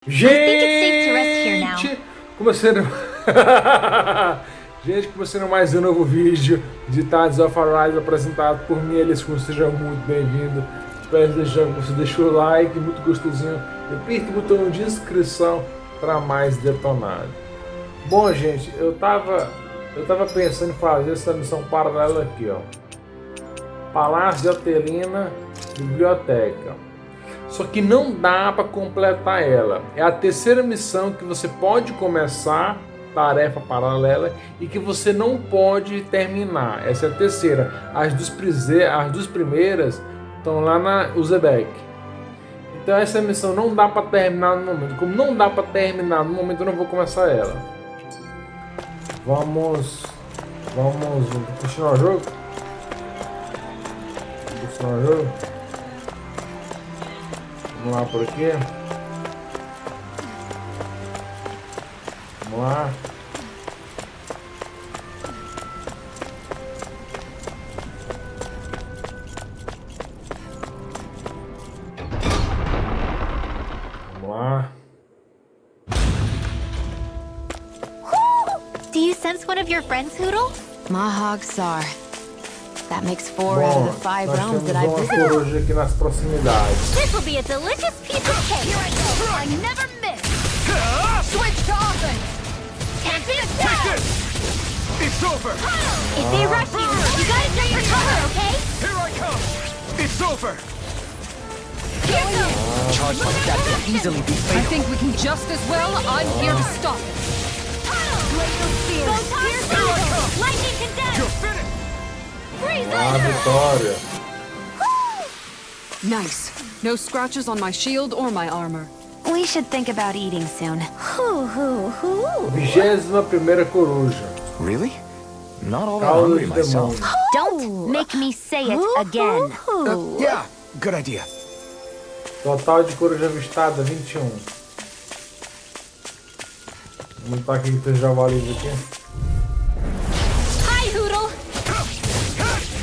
Gente, começando Gente, começando mais um novo vídeo de Tales of Arise apresentado por mim, Eles. Seja muito bem-vindo. Espero que você deixe o like, muito gostosinho. Aperta o botão de inscrição para mais detonado. Bom, gente, eu tava pensando em fazer essa missão paralela aqui, ó. Palácio de Atelina, biblioteca. Só que não dá para completar ela. É a terceira missão que você pode começar, tarefa paralela, e que você não pode terminar. Essa é a terceira. As duas primeiras estão lá na Uzebek. Então essa missão não dá para terminar no momento. Como não dá para terminar no momento, eu não vou começar ela. Vamos continuar o jogo? Continuar o jogo? Vamos lá por aqui. Vamos lá. Vamos lá. Do you sense one of your friends, Hoodle? Mahog Sar. That makes 4 out of the 5 realms that I've visited. Coruja aqui nas proximidades. This will be a delicious piece of cake. Here I go. I never miss. Switch to offense. Can't be Take this. It's over. If they rush you gotta jump for cover, okay? Here I come. It's over. Here goes. Charge like that can easily be fatal. I think we can just as well. I'm here to stop it. Laser spear. Go time. Lightning condemned. You're finished. Freeze Ah, laser. vitória. Nice. No scratches on my shield or my armor. We should think about eating soon. 21ª coruja. Really? Not all that Caldo hungry de myself. demônio. Don't make me say it again. Yeah, good idea. Total de coruja avistada, 21. Vamos botar aqui que tem javalis aqui. Hi, Hoodle.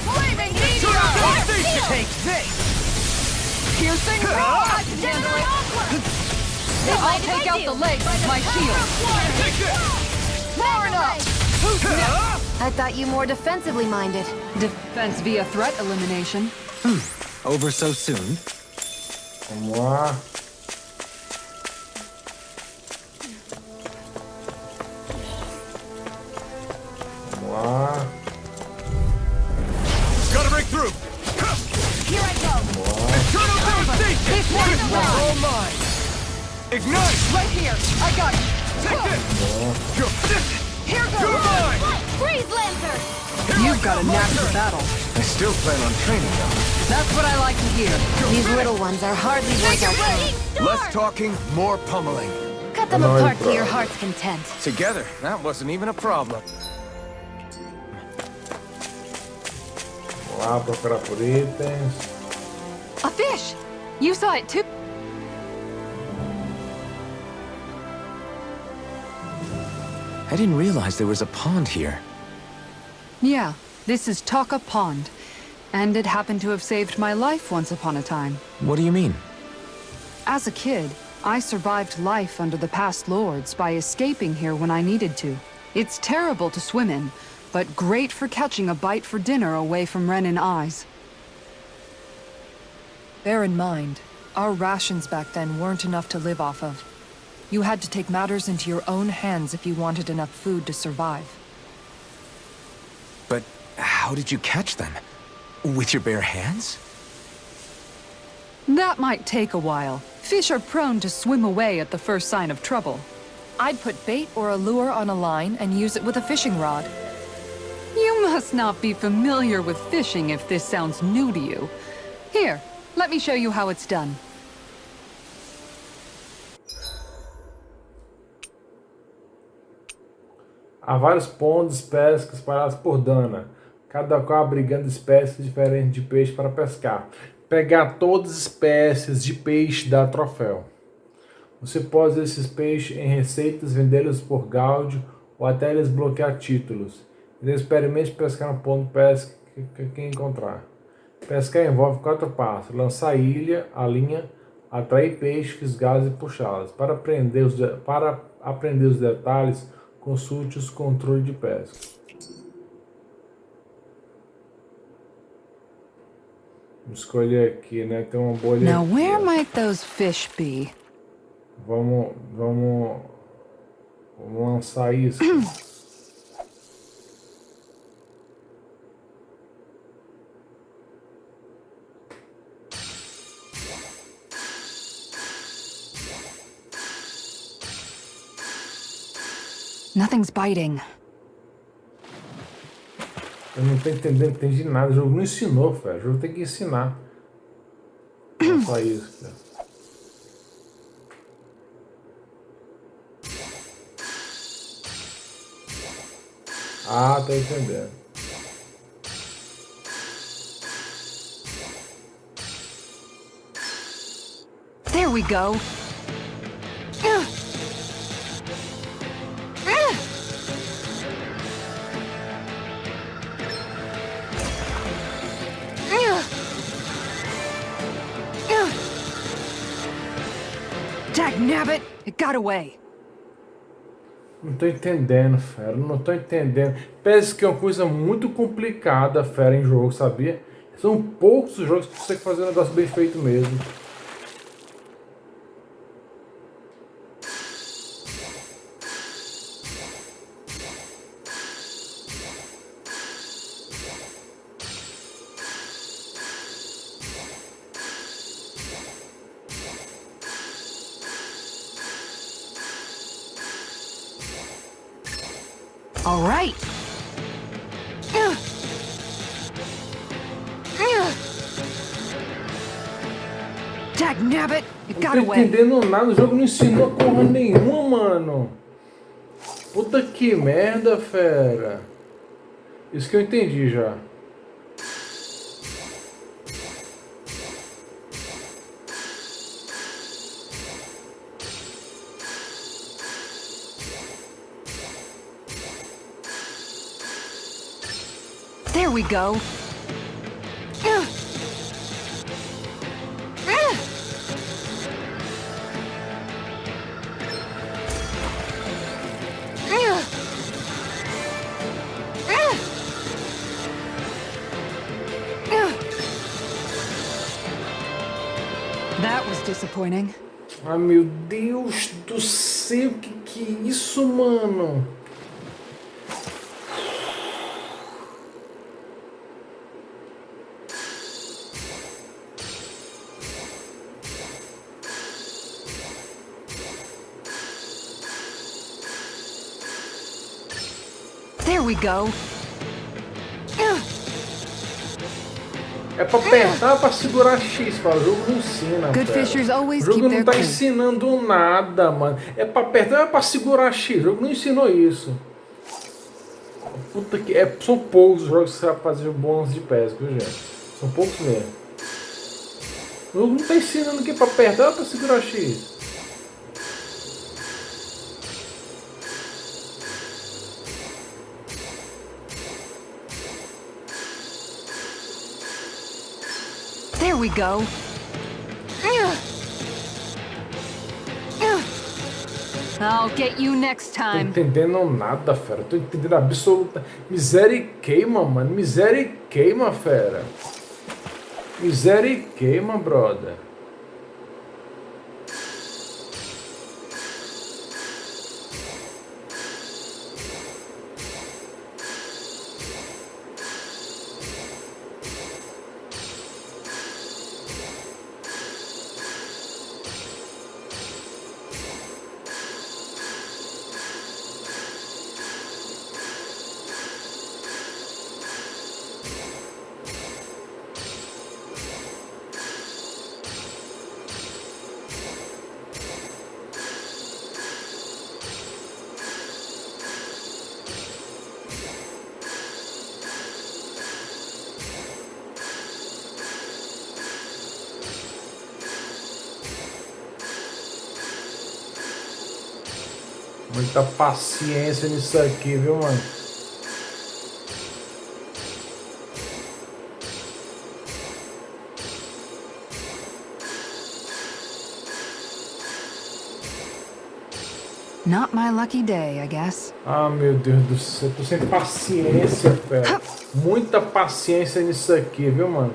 Flaming meteor. Take this. Piercing rod! I'll take out the legs with my shield. Take this. Far enough! I thought you more defensively minded. Defense via threat elimination. Over so soon? Vamos lá. Vamos lá. Gotta break through. Here I go. Eternal devastation. This one's all mine. mine. Ignite. Right here. I got it. Take this. Here You're goes. mine. Freeze lancer. You've got a knack for battle. I still plan on training though. That's what I like to hear. These little ones are hardly worth our time. Less talking, more pummeling. Cut them apart to your heart's content. Together, that wasn't even a problem. Vamos lá procurar por itens. A fish! You saw it too. I didn't realize there was a pond here. Yeah, this is Talka Pond. And it happened to have saved my life once upon a time. What do you mean? As a kid, I survived life under the past lords by escaping here when I needed to. It's terrible to swim in, but great for catching a bite for dinner away from Renin eyes. Bear in mind, our rations back then weren't enough to live off of. You had to take matters into your own hands if you wanted enough food to survive. But how did you catch them? With your bare hands? That might take a while. Fish are prone to swim away at the first sign of trouble. I'd put bait or a lure on a line and use it with a fishing rod. You must not be familiar with fishing if this sounds new to you. Here, let me show you how it's done. Há vários pontos de pesca espalhados por Dana, cada qual abrigando espécies diferentes de peixe para pescar. Pegar todas as espécies de peixe dá troféu. Você pode usar esses peixes em receitas, vendê-los por gáudio ou até eles bloquear títulos. Então, experimente pescar no ponto de pesca que encontrar. Pescar envolve 4 passos: lançar a ilha, a linha, Atrair peixes, gases e puxá-los. Para aprender os detalhes, consulte os controles de pesca. Vamos escolher aqui, né? Tem uma bolha. Now, aqui, where ó. might those fish be? Vamos lançar isso. Nothing's biting. Eu não tô entendendo, não entendi nada. O jogo não ensinou, velho. O jogo tem que ensinar. Não só isso, cara. Ah, tô entendendo. There we go. Dagnabbit, it got away. Não tô entendendo, fera. Não tô entendendo. Parece que é uma coisa muito complicada, fera, em jogo, sabia? São poucos os jogos que você consegue fazer um negócio bem feito mesmo. All right. Dagnabbit, it got Não tô away. entendendo nada, o jogo não ensinou porra nenhuma, mano. Puta que merda, fera. Isso que eu entendi já. There we go. That was disappointing. Ai, meu Deus do céu, que é isso, mano? There we go. É pra apertar, pra segurar X, fala. O jogo não ensina, Good fera. fishers always O jogo keep não their tá cool. ensinando nada, mano. É pra apertar, é pra segurar X. O jogo não ensinou isso. Puta que... são poucos os jogos que você vai fazer bônus de pesca, viu, gente? São poucos mesmo. O jogo não tá ensinando que é pra apertar ou pra segurar X. There we go. I'll get you next Tô time. entendendo nada, fera. Tô entendendo absoluta. Miséria e queima, mano. Miséria e queima, fera. Miséria e queima, brother. Muita paciência nisso aqui, viu, mano? Not my lucky day, I guess. Ah, meu Deus do céu, tô sem paciência, fera. Muita paciência nisso aqui, viu, mano?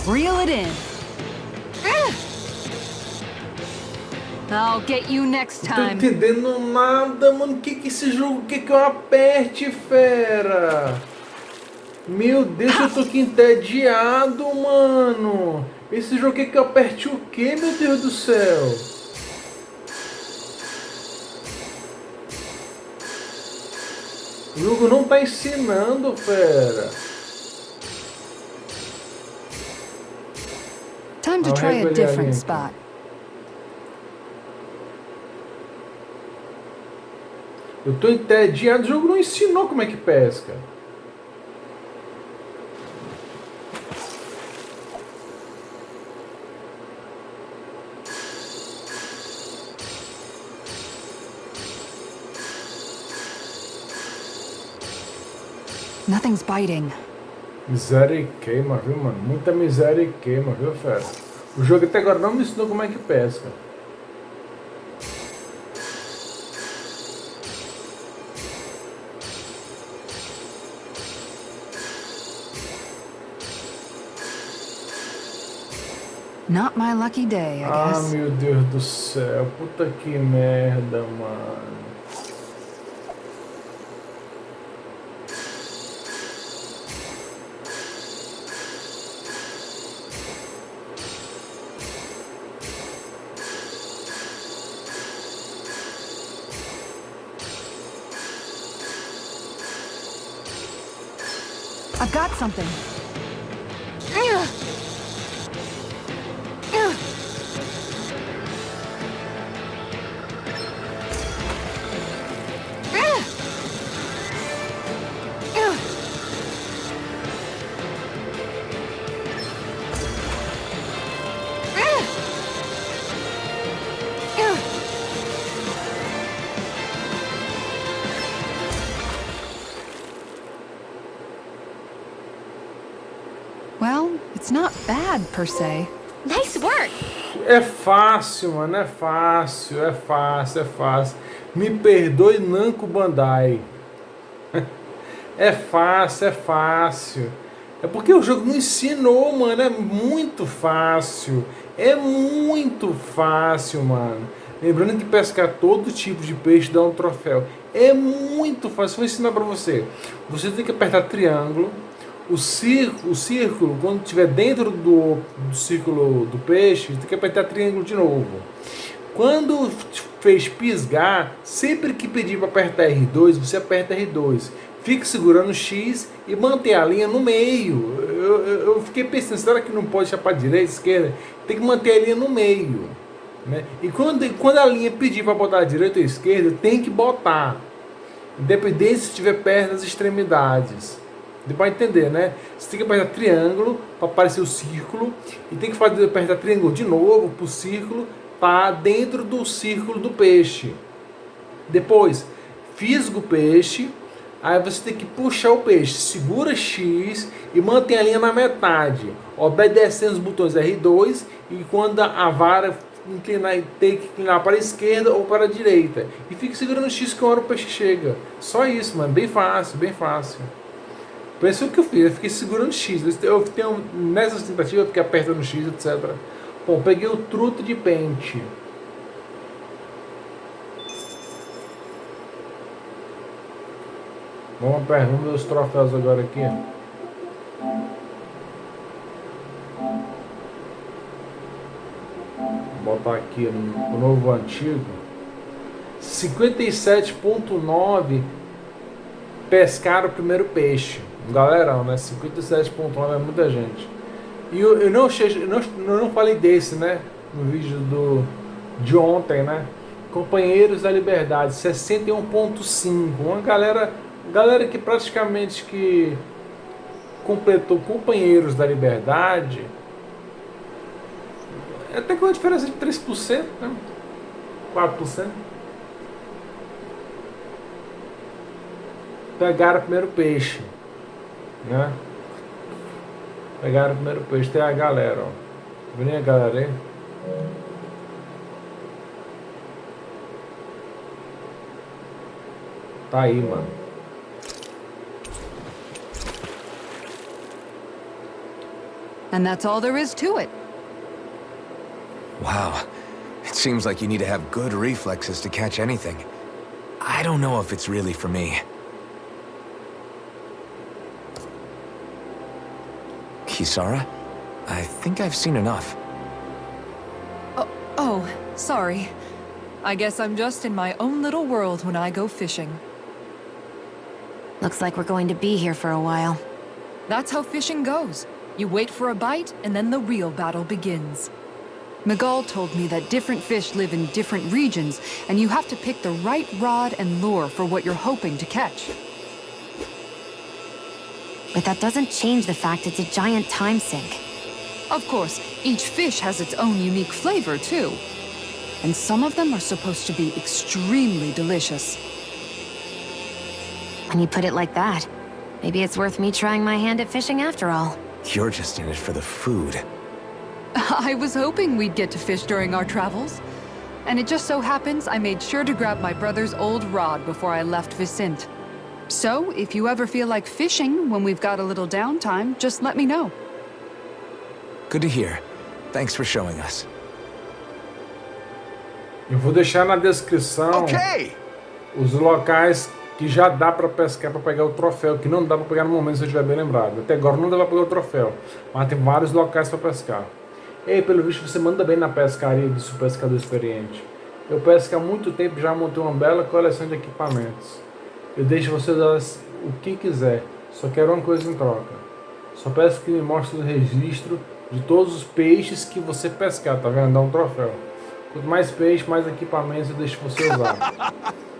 Reel it in. I'll get you next Não tô time. entendendo nada, mano. O que que esse jogo quer que eu aperte, fera? Meu Deus, eu tô aqui entediado, mano. Esse jogo quer que eu aperte o quê, meu Deus do céu? O jogo não tá ensinando, fera. Time to try a different spot. Eu tô entediado, o jogo não ensinou como é que pesca. Nothing's biting. Miséria e queima, viu, mano? Muita miséria e queima, viu, fera? O jogo até agora não me ensinou como é que pesca. Not my lucky day, I Ah, guess. meu Deus do céu. Puta que merda, mano. I've got something. Well, it's not bad per se. Nice work. É fácil, mano. É fácil, é fácil, é fácil. Me perdoe, Namco Bandai. É fácil, é fácil. É porque o jogo não ensinou, mano. É muito fácil. É muito fácil, mano. Lembrando que pescar todo tipo de peixe dá um troféu. É muito fácil. Vou ensinar pra você. Você tem que apertar triângulo. O círculo, quando estiver dentro do círculo do peixe, tem que apertar triângulo de novo. Quando fez pisgar, sempre que pedir para apertar R2, você aperta R2. Fique segurando o X e mantém a linha no meio. Eu fiquei pensando, será que não pode chapar direita, esquerda? Tem que manter a linha no meio. Né? E quando a linha pedir para botar a direita ou a esquerda, tem que botar. Independente se estiver perto das extremidades. Deu para entender, né? Você tem que apertar triângulo para aparecer o círculo. E tem que apertar triângulo de novo para o círculo para dentro do círculo do peixe. Depois, fisga o peixe. Aí você tem que puxar o peixe. Segura X e mantém a linha na metade. Obedecendo os botões R2. E quando a vara inclinar, tem que inclinar para a esquerda ou para a direita. E fica segurando X que uma hora o peixe chega. Só isso, mano. Bem fácil, bem fácil. Foi o que eu fiz, eu fiquei segurando X. Eu tenho nessas tentativas, eu fiquei apertando X, etc. Bom, peguei o truto de pente. Vamos ver os troféus agora aqui. Vou botar aqui o novo antigo. 57.9 pescar o primeiro peixe. Galerão, né? 57.9 é muita gente. E eu não falei desse, né? No vídeo de ontem, né? Companheiros da Liberdade, 61.5. Uma galera que praticamente que completou Companheiros da Liberdade. Até com uma diferença de 3%, né? 4%. pegaram o primeiro peixe, né? Pegaram o primeiro peixe. Tem a galera, ó. Vem a galera aí. Tá aí, mano. And that's all there is to it. Wow. It seems like you need to have good reflexes to catch anything. I don't know if it's really for me. Kisara? I think I've seen enough. Oh, sorry. I guess I'm just in my own little world when I go fishing. Looks like we're going to be here for a while. That's how fishing goes. You wait for a bite, and then the real battle begins. Miguel told me that different fish live in different regions, and you have to pick the right rod and lure for what you're hoping to catch. But that doesn't change the fact it's a giant time sink. Of course, each fish has its own unique flavor, too. And some of them are supposed to be extremely delicious. When you put it like that, maybe it's worth me trying my hand at fishing after all. You're just in it for the food. I was hoping we'd get to fish during our travels. And it just so happens I made sure to grab my brother's old rod before I left Vicente. So, if you ever feel like fishing when we've got a little downtime, just let me know. Good to hear. Thanks for showing us. Eu vou deixar na descrição os locais que já dá pra pescar pra pegar o troféu, que não dá pra pegar no momento, se eu estiver bem lembrado. Até agora não dá pra pegar o troféu, mas tem vários locais pra pescar. Ei, pelo visto você manda bem na pescaria, disse o pescador experiente. Eu pesco há muito tempo, já montei uma bela coleção de equipamentos. Eu deixo você usar o que quiser, só quero uma coisa em troca. Só peço que me mostre o registro de todos os peixes que você pescar, tá vendo? Dá um troféu. Quanto mais peixe, mais equipamentos eu deixo você usar.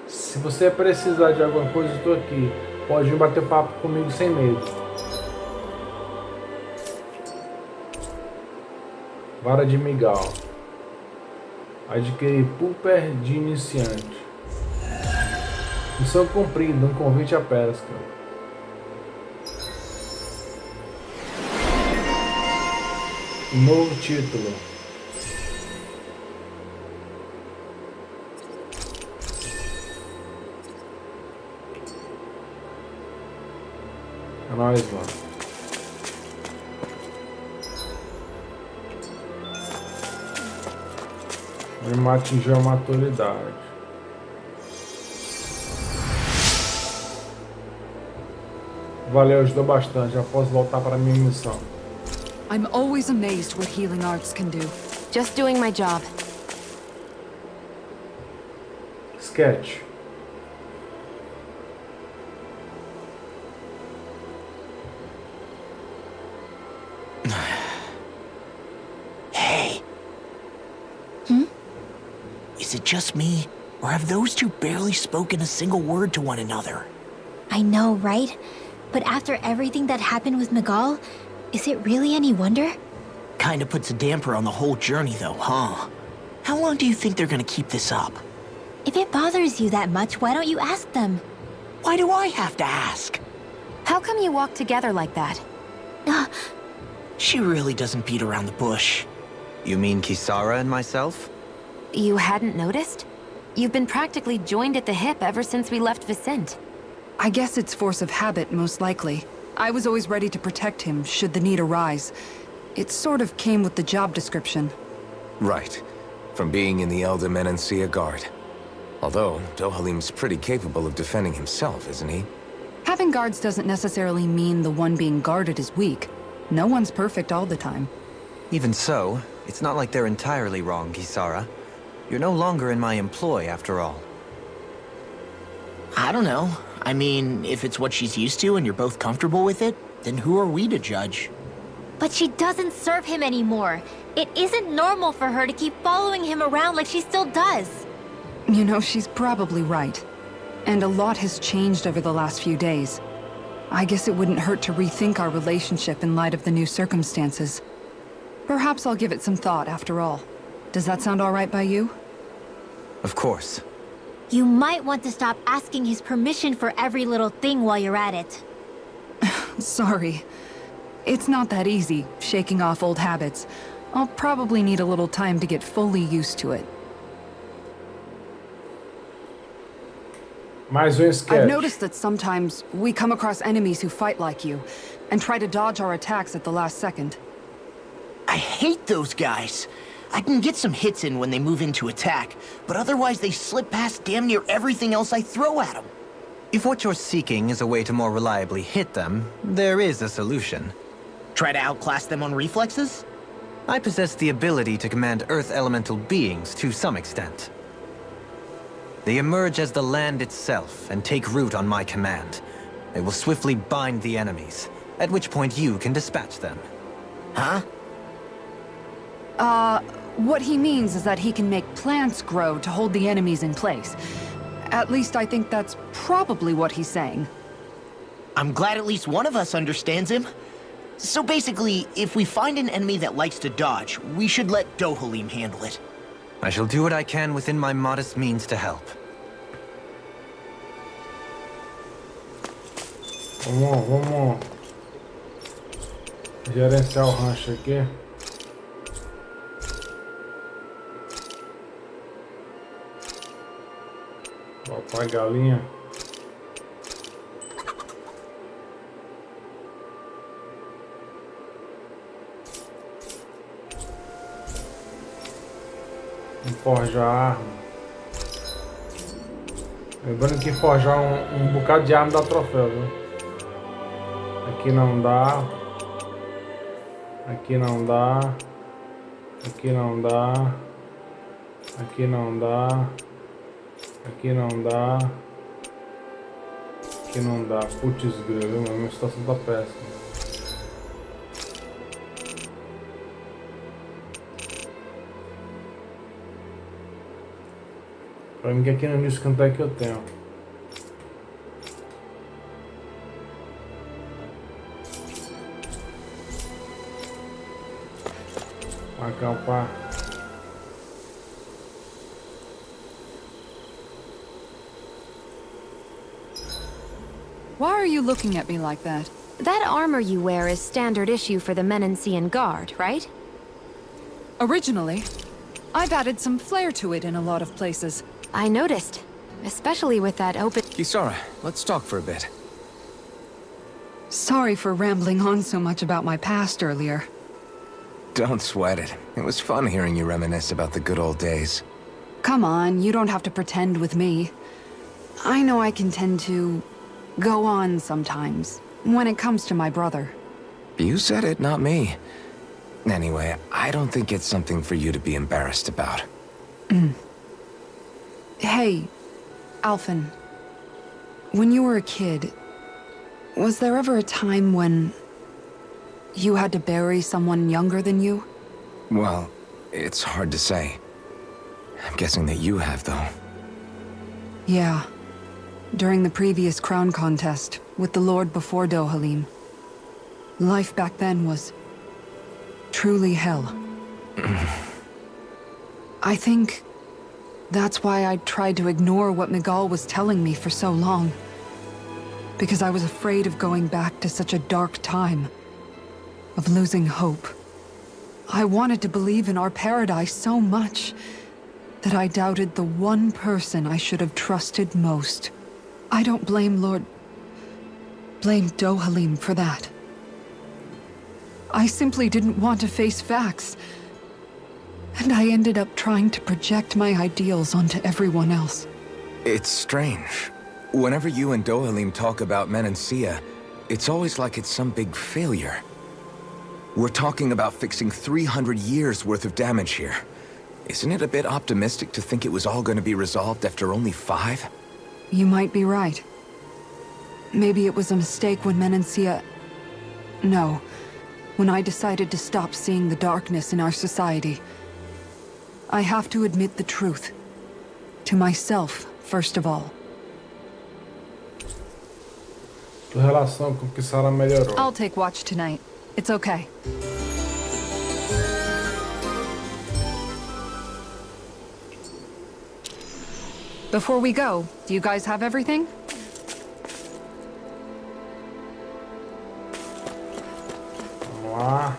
Se você precisar de alguma coisa, eu tô aqui. Pode vir bater papo comigo sem medo. Vara de migal. Adquirir pulper de iniciante. Missão cumprida, um convite à pesca. Novo título. É nóis, mano. Ele atingiu a maturidade. Valeu, ajudou bastante. Já posso voltar para a minha missão. I'm always amazed what healing arts can do. Just doing my job. Sketch. Hey. Is it just me, or have those two barely spoken a single word to one another? I know, right? But after everything that happened with Miguel, is it really any wonder? Kinda puts a damper on the whole journey though, huh? How long do you think they're gonna keep this up? If it bothers you that much, why don't you ask them? Why do I have to ask? How come you walk together like that? She really doesn't beat around the bush. You mean Kisara and myself? You hadn't noticed? You've been practically joined at the hip ever since we left Vicente. I guess it's force of habit, most likely. I was always ready to protect him, should the need arise. It sort of came with the job description. Right. From being in the Elder Menancia Guard. Although, Dohalim's pretty capable of defending himself, isn't he? Having guards doesn't necessarily mean the one being guarded is weak. No one's perfect all the time. Even so, it's not like they're entirely wrong, Kisara. You're no longer in my employ, after all. I don't know. I mean, if it's what she's used to and you're both comfortable with it, then who are we to judge? But she doesn't serve him anymore. It isn't normal for her to keep following him around like she still does. You know, she's probably right. And a lot has changed over the last few days. I guess it wouldn't hurt to rethink our relationship in light of the new circumstances. Perhaps I'll give it some thought after all. Does that sound all right by you? Of course. You might want to stop asking his permission for every little thing while you're at it. Sorry. It's not that easy, shaking off old habits. I'll probably need a little time to get fully used to it. Mais sketch. I've noticed that sometimes we come across enemies who fight like you, and try to dodge our attacks at the last second. I hate those guys. I can get some hits in when they move into attack, but otherwise they slip past damn near everything else I throw at them. If what you're seeking is a way to more reliably hit them, there is a solution. Try to outclass them on reflexes? I possess the ability to command Earth elemental beings to some extent. They emerge as the land itself and take root on my command. They will swiftly bind the enemies, at which point you can dispatch them. Huh? What he means is that he can make plants grow to hold the enemies in place. At least I think that's probably what he's saying. I'm glad at least one of us understands him. So basically, if we find an enemy that likes to dodge, we should let Dohalim handle it. I shall do what I can within my modest means to help. Vamos gerenciar o rancho aqui. Papai galinha. Forjar arma. Lembrando que forjar um bocado de arma dá troféu, viu? Aqui não dá. Aqui não dá. Aqui não dá. Aqui não dá. Aqui não dá. Aqui não dá. Putz grilo, a minha situação tá péssima. Pra mim que aqui no início quanto é que eu tenho. Acampar. Why are you looking at me like that? That armor you wear is standard issue for the Menancian Guard, right? Originally, I've added some flair to it in a lot of places. I noticed, especially with that open... Kisara, let's talk for a bit. Sorry for rambling on so much about my past earlier. Don't sweat it. It was fun hearing you reminisce about the good old days. Come on, you don't have to pretend with me. I know I can tend to go on sometimes, when it comes to my brother. You said it, not me. Anyway, I don't think it's something for you to be embarrassed about. Hey, Alphen. When you were a kid, was there ever a time when you had to bury someone younger than you? Well, it's hard to say. I'm guessing that you have, though. Yeah. During the previous crown contest, with the Lord before Dohalim. Life back then was truly hell. I think that's why I tried to ignore what Miguel was telling me for so long. Because I was afraid of going back to such a dark time. Of losing hope. I wanted to believe in our paradise so much that I doubted the one person I should have trusted most. I don't blame blame Dohalim for that. I simply didn't want to face facts. And I ended up trying to project my ideals onto everyone else. It's strange. Whenever you and Dohalim talk about Menancia, it's always like it's some big failure. We're talking about fixing 300 years worth of damage here. Isn't it a bit optimistic to think it was all going to be resolved after only 5? You might be right. Maybe it was a mistake when Menancia... No. When I decided to stop seeing the darkness in our society. I have to admit the truth. To myself, first of all. Tua relação com Kisara melhorou. I'll take watch tonight. It's okay. Before we go, do you guys have everything? Vamos lá.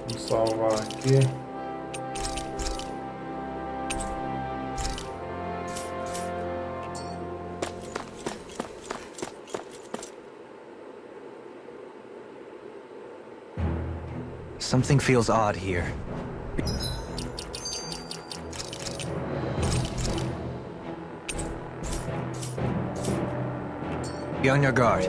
Vamos salvar aqui. Something feels odd here. Be on your guard.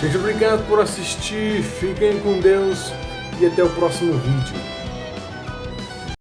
Gente, obrigado por assistir, fiquem com Deus e até o próximo vídeo.